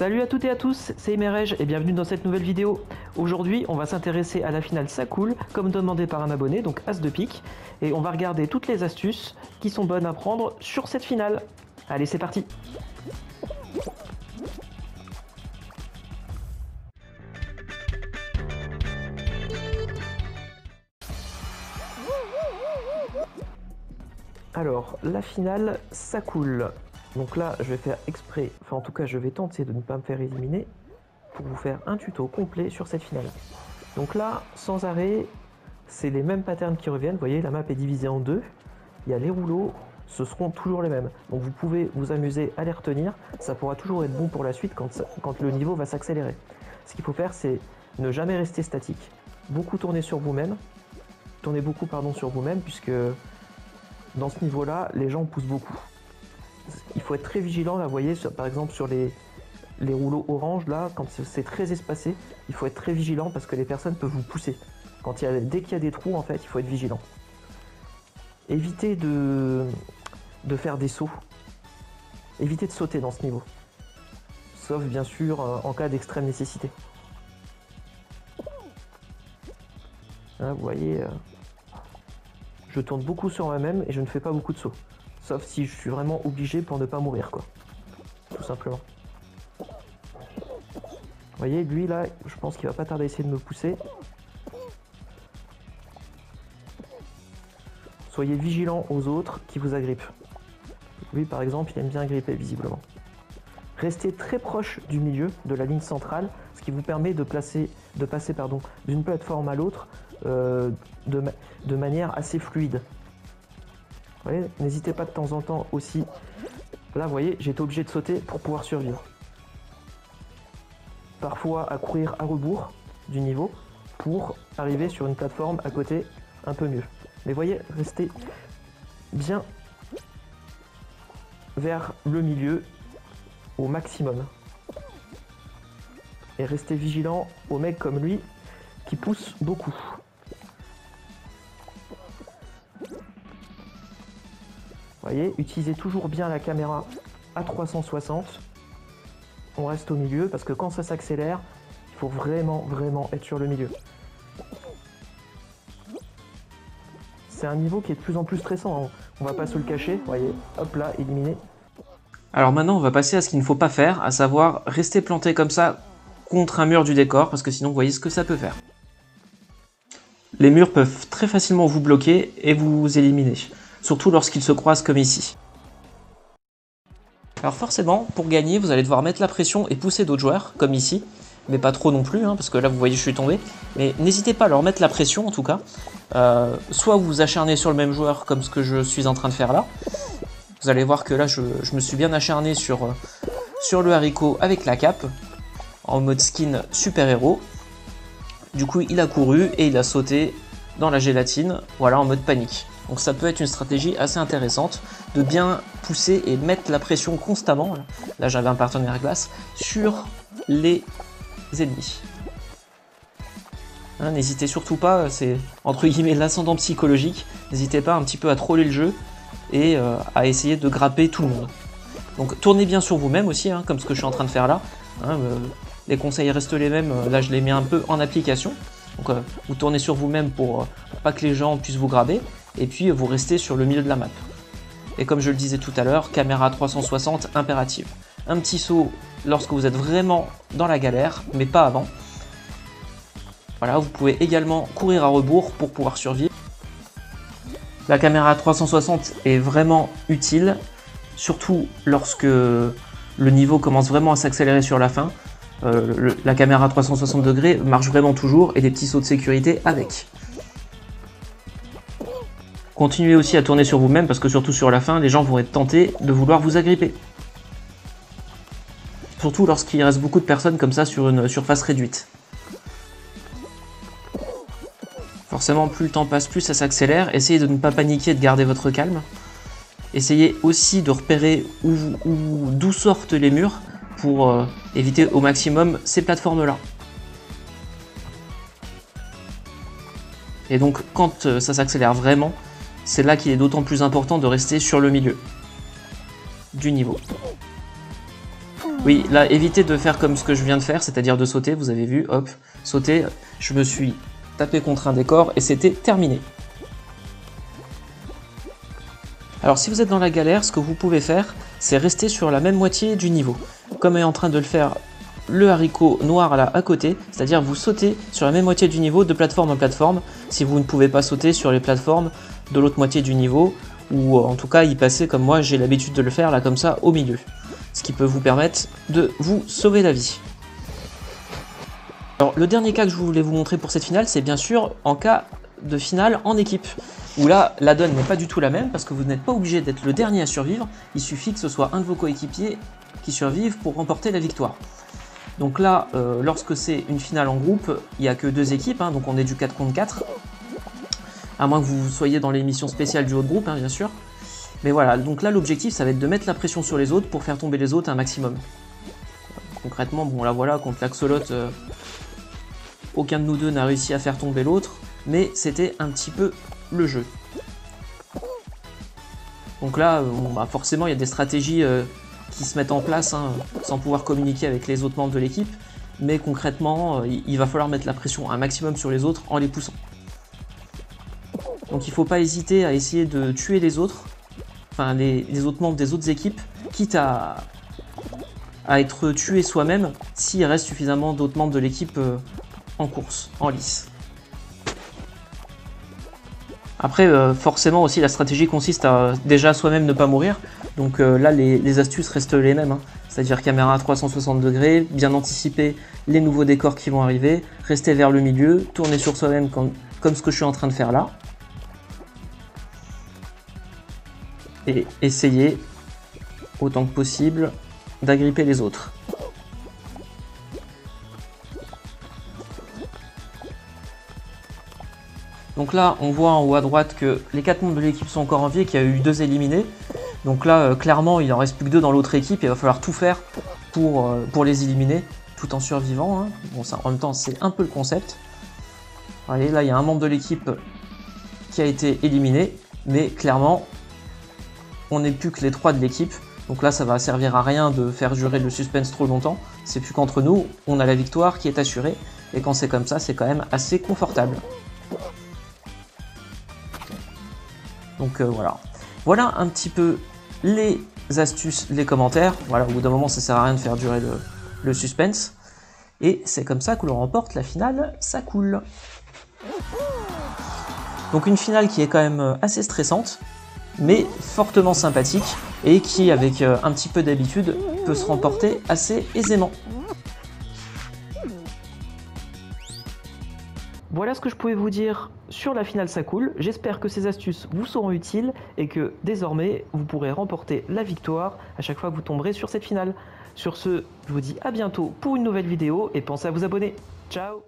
Salut à toutes et à tous, c'est Emerej et bienvenue dans cette nouvelle vidéo. Aujourd'hui, on va s'intéresser à la finale Ça Coule, comme demandé par un abonné, donc As de pique, et on va regarder toutes les astuces qui sont bonnes à prendre sur cette finale. Allez, c'est parti. Alors, la finale Ça Coule. Donc là, je vais faire exprès, enfin en tout cas je vais tenter de ne pas me faire éliminer pour vous faire un tuto complet sur cette finale. Donc là, sans arrêt, c'est les mêmes patterns qui reviennent. Vous voyez, la map est divisée en deux. Il y a les rouleaux, ce seront toujours les mêmes. Donc vous pouvez vous amuser à les retenir. Ça pourra toujours être bon pour la suite quand le niveau va s'accélérer. Ce qu'il faut faire, c'est ne jamais rester statique. Beaucoup tourner sur vous-même. Tournez beaucoup, sur vous-même, puisque dans ce niveau-là, les gens poussent beaucoup. Il faut être très vigilant, là, vous voyez, par exemple sur les rouleaux orange, là, quand c'est très espacé, il faut être très vigilant parce que les personnes peuvent vous pousser. Dès qu'il y a des trous, en fait, il faut être vigilant. Évitez de faire des sauts. Évitez de sauter dans ce niveau. Sauf, bien sûr, en cas d'extrême nécessité. Là, vous voyez, je tourne beaucoup sur moi-même et je ne fais pas beaucoup de sauts. Sauf si je suis vraiment obligé pour ne pas mourir, quoi. Tout simplement. Vous voyez, lui, là, je pense qu'il va pas tarder à essayer de me pousser. Soyez vigilant aux autres qui vous agrippent. Lui, par exemple, il aime bien gripper, visiblement. Restez très proche du milieu, de la ligne centrale, ce qui vous permet de passer d'une plateforme à l'autre de manière assez fluide. Vous voyez, n'hésitez pas de temps en temps aussi. Là, vous voyez, j'ai été obligé de sauter pour pouvoir survivre. Parfois à courir à rebours du niveau pour arriver sur une plateforme à côté un peu mieux. Mais voyez, restez bien vers le milieu au maximum. Et restez vigilant aux mecs comme lui qui poussent beaucoup. Vous voyez, utilisez toujours bien la caméra à 360. On reste au milieu parce que quand ça s'accélère, il faut vraiment être sur le milieu. C'est un niveau qui est de plus en plus stressant, hein. On va pas se le cacher, vous voyez, hop là, éliminé. Alors maintenant, on va passer à ce qu'il ne faut pas faire, à savoir rester planté comme ça contre un mur du décor, parce que sinon, vous voyez ce que ça peut faire. Les murs peuvent très facilement vous bloquer et vous éliminer, surtout lorsqu'ils se croisent comme ici. Alors forcément, pour gagner, vous allez devoir mettre la pression et pousser d'autres joueurs, comme ici, mais pas trop non plus, hein, parce que là, vous voyez, je suis tombé. Mais n'hésitez pas à leur mettre la pression, en tout cas. Soit vous vous acharnez sur le même joueur, comme ce que je suis en train de faire là. Vous allez voir que là, je me suis bien acharné sur le haricot avec la cape, en mode skin super-héros. Du coup, il a couru et il a sauté dans la gélatine, voilà, en mode panique. Donc ça peut être une stratégie assez intéressante de bien pousser et mettre la pression constamment, là j'avais un partenaire glace, sur les ennemis. Hein, n'hésitez surtout pas, c'est entre guillemets l'ascendant psychologique, n'hésitez pas un petit peu à troller le jeu et à essayer de grapper tout le monde. Donc tournez bien sur vous-même aussi, hein, comme ce que je suis en train de faire là. Hein, les conseils restent les mêmes, là je les mets un peu en application. Donc vous tournez sur vous-même pour pas que les gens puissent vous grabber, et puis vous restez sur le milieu de la map. Et comme je le disais tout à l'heure, caméra 360 impérative. Un petit saut lorsque vous êtes vraiment dans la galère, mais pas avant. Voilà, vous pouvez également courir à rebours pour pouvoir survivre. La caméra 360 est vraiment utile, surtout lorsque le niveau commence vraiment à s'accélérer sur la fin. La caméra 360 degrés marche vraiment toujours et des petits sauts de sécurité avec. Continuez aussi à tourner sur vous-même parce que surtout sur la fin, les gens vont être tentés de vouloir vous agripper. Surtout lorsqu'il reste beaucoup de personnes comme ça sur une surface réduite. Forcément, plus le temps passe, plus ça s'accélère. Essayez de ne pas paniquer et de garder votre calme. Essayez aussi de repérer d'où sortent les murs pour éviter au maximum ces plateformes-là. Et donc, quand ça s'accélère vraiment, c'est là qu'il est d'autant plus important de rester sur le milieu du niveau. Oui, là, évitez de faire comme ce que je viens de faire, c'est-à-dire de sauter, vous avez vu, hop, sauter, je me suis tapé contre un décor et c'était terminé. Alors si vous êtes dans la galère, ce que vous pouvez faire, c'est rester sur la même moitié du niveau, comme est en train de le faire le haricot noir là à côté, c'est-à-dire vous sautez sur la même moitié du niveau de plateforme en plateforme, si vous ne pouvez pas sauter sur les plateformes de l'autre moitié du niveau, ou en tout cas y passer comme moi j'ai l'habitude de le faire là comme ça au milieu, ce qui peut vous permettre de vous sauver la vie. Alors le dernier cas que je voulais vous montrer pour cette finale, c'est bien sûr en cas de finale en équipe, où là la donne n'est pas du tout la même parce que vous n'êtes pas obligé d'être le dernier à survivre, il suffit que ce soit un de vos coéquipiers qui survive pour remporter la victoire. Donc là, lorsque c'est une finale en groupe, il n'y a que 2 équipes, hein, donc on est du 4 contre 4, à moins que vous soyez dans l'émission spéciale du haut de groupe, hein, bien sûr. Mais voilà, donc là l'objectif ça va être de mettre la pression sur les autres pour faire tomber les autres un maximum. Concrètement, bon là voilà, contre l'Axolot, aucun de nous deux n'a réussi à faire tomber l'autre, mais c'était un petit peu le jeu. Donc là, bon, bah forcément il y a des stratégies qui se mettent en place hein, sans pouvoir communiquer avec les autres membres de l'équipe, mais concrètement il va falloir mettre la pression un maximum sur les autres en les poussant. Donc il ne faut pas hésiter à essayer de tuer les autres, enfin les autres membres des autres équipes, quitte à être tué soi-même s'il reste suffisamment d'autres membres de l'équipe en course, en lice. Après, forcément aussi, la stratégie consiste à déjà soi-même ne pas mourir. Donc là, les astuces restent les mêmes. Hein. C'est-à-dire caméra à 360 degrés, bien anticiper les nouveaux décors qui vont arriver, rester vers le milieu, tourner sur soi-même comme ce que je suis en train de faire là. Et essayer, autant que possible, d'agripper les autres. Donc là, on voit en haut à droite que les 4 membres de l'équipe sont encore en vie et qu'il y a eu 2 éliminés. Donc là, clairement, il en reste plus que 2 dans l'autre équipe et il va falloir tout faire pour les éliminer, tout en survivant. Hein. Bon, ça, en même temps, c'est un peu le concept. Vous voyez, là, il y a un membre de l'équipe qui a été éliminé, mais clairement, on n'est plus que les 3 de l'équipe. Donc là, ça va servir à rien de faire durer le suspense trop longtemps. C'est plus qu'entre nous, on a la victoire qui est assurée. Et quand c'est comme ça, c'est quand même assez confortable. Donc voilà. Voilà un petit peu les astuces, les commentaires. Voilà, au bout d'un moment, ça sert à rien de faire durer le suspense. Et c'est comme ça que l'on remporte la finale, ça coule. Donc une finale qui est quand même assez stressante, mais fortement sympathique, et qui, avec un petit peu d'habitude, peut se remporter assez aisément. Voilà ce que je pouvais vous dire sur la finale ça coule. J'espère que ces astuces vous seront utiles et que désormais vous pourrez remporter la victoire à chaque fois que vous tomberez sur cette finale. Sur ce, je vous dis à bientôt pour une nouvelle vidéo et pensez à vous abonner. Ciao!